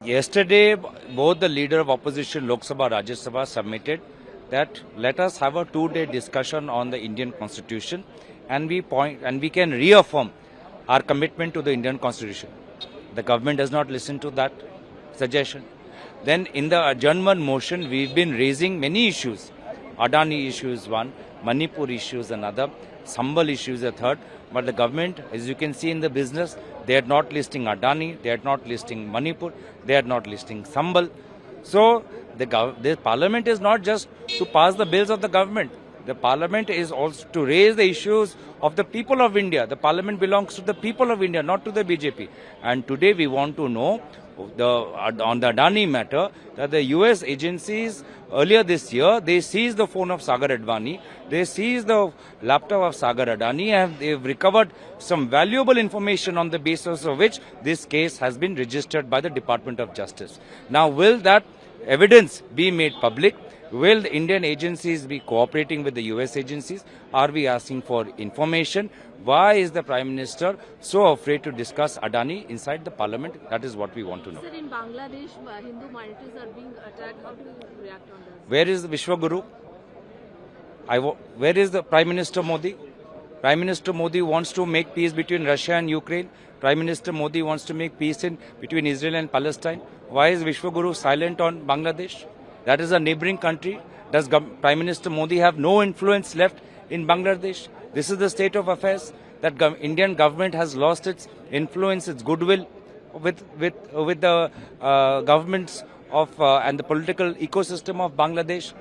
Yesterday, both the leader of opposition Lok Sabha, Rajya Sabha submitted that let us have a 2-day discussion on the Indian Constitution and we can reaffirm our commitment to the Indian Constitution. The government does not listen to that suggestion. Then in the adjournment motion, we've been raising many issues. Adani issue is one, Manipur issue is another, Sambal issue is a third. But the government, as you can see in the business, they are not listing Adani, they are not listing Manipur, they are not listing Sambal. So the parliament is not just to pass the bills of the government. The parliament is also to raise the issues of the people of India. The parliament belongs to the people of India, not to the BJP. And today we want to know on the Adani matter that the US agencies earlier this year, they seized the phone of Sagar Advani, they seized the laptop of Sagar Adani, and they've recovered some valuable information on the basis of which this case has been registered by the Department of Justice. Now, will that evidence be made public? Will the Indian agencies be cooperating with the US agencies? Are we asking for information? Why is the Prime Minister so afraid to discuss Adani inside the parliament? That is what we want to know. Sir, in Bangladesh, Hindu minorities are being attacked. How do you react on this? Where is the Vishwaguru? Where is the Prime Minister Modi? Prime Minister Modi wants to make peace between Russia and Ukraine. Prime Minister Modi wants to make peace between Israel and Palestine. Why is Vishwaguru silent on Bangladesh? That is a neighboring country. Does Prime Minister Modi have no influence left in Bangladesh? This is the state of affairs, that Indian government has lost its influence, its goodwill with the governments of and the political ecosystem of Bangladesh.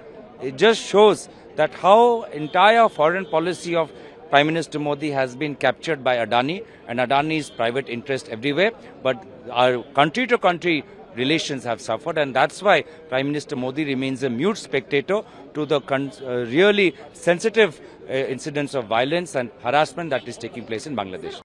It just shows that how entire foreign policy of Prime Minister Modi has been captured by Adani and Adani's private interest everywhere. But our country-to-country relations have suffered, and that's why Prime Minister Modi remains a mute spectator to the really sensitive incidents of violence and harassment that is taking place in Bangladesh.